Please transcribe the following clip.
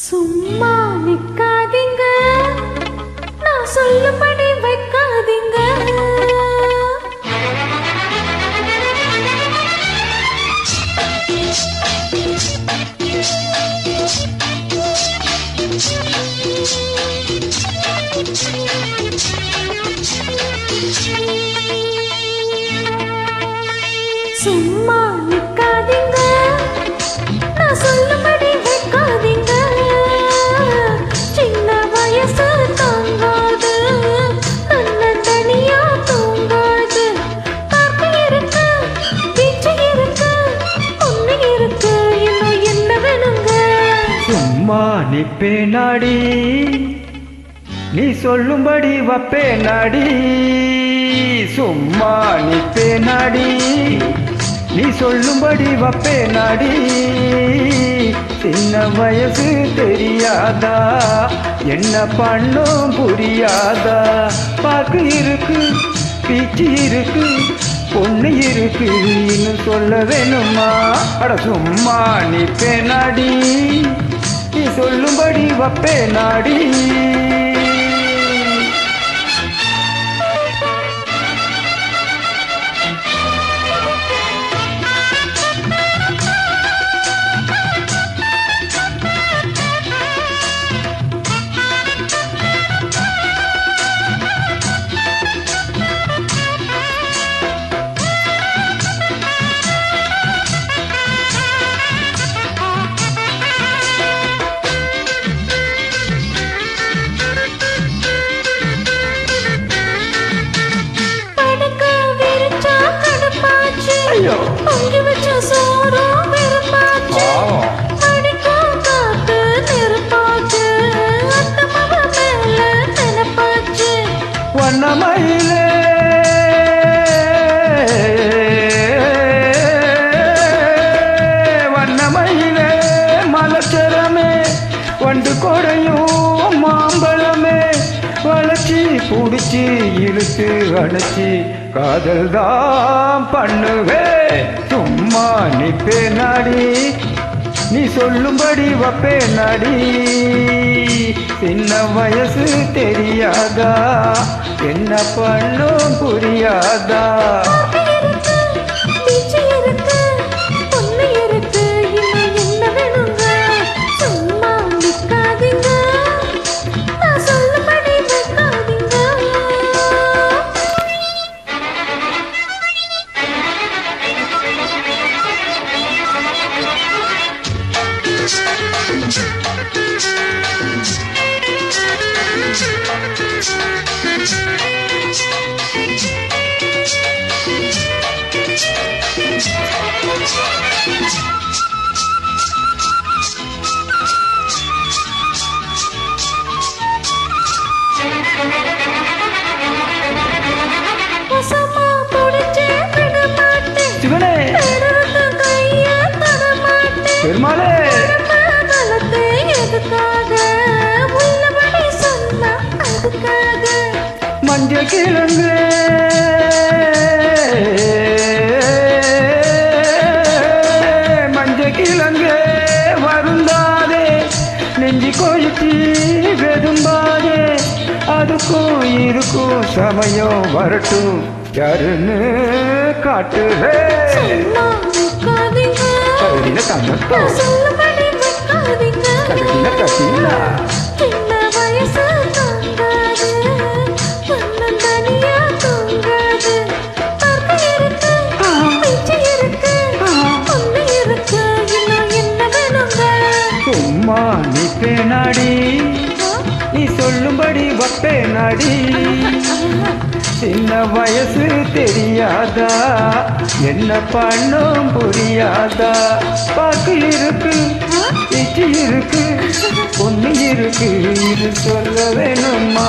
சும்மா நிக்காதீங்க, நான் சொல்லும்படி வைக்காதீங்க. சும்மா நிக்காதீங்க, நான் சொல்லும்படி வைக்காதீங்க. சின்ன வயசு தாங்காது, தன்னை தனியா தூங்காது. பார்த்து இருக்கு, பீச்சு இருக்கு, ஒண்ணு இருக்கு, இன்னும் என்ன வேணுங்க? சும்மா நிப்பே நாடி, நீ சொல்லும்படி வப்பே நாடி. சும்மா நிப்பே நாடி, நீ சொல்லும்படி வப்பே நாடி. சின்ன வயசு தெரியாதா, என்ன பண்ணும் புரியாதா? பாக்கு இருக்கு, பீச்சு இருக்கு, பொண்ணு இருக்கு, இன்னும் சொல்ல வேணுமா? அட சும்மா நிப்பே நாடி, நீ சொல்லும்படி வப்பே நாடி. பொங்கி வச்ச சோறும் வெறுப்பாச்சு, அடிக்கும் காத்து நெருப்பாச்சு, அத்த மக மேல நினைப்பாச்சு. வண்ணமயிலே வண்ணமயிலே மலச்சரமே, வண்டு கொடையும் மாம்பழமே, வளைச்சி புடிச்சி இழுத்து அணைச்சி காதல் தான் பண்ணுவே. சும்மா நிப்பே நாடி, நீ சொல்லும்படி வப்பே நாடி. சின்ன வயசு தெரியாதா, என்ன பண்ணும் புரியாதா? பெருமாளே மஞ்ச கிழங்கு மஞ்ச கிழங்கு வருந்தாதே, நெஞ்சி கொழுத்தி வெதும்பாதே. அதுக்கும் இருக்கும் சமயம் வரட்டும், யாருன்னு காட்டுவே. கருதின தங்கத்தோ கருதின கட்டினா சும்மா நிப்பே நாடி, நீ சொல்லும்படி வப்பே நாடி. சின்ன வயசு தெரியாதா, என்ன பண்ணும் புரியாதா? பாக்கு இருக்கு, இச்சி இருக்கு, பொண்ணு இருக்கு, இது சொல்ல வேணுமா?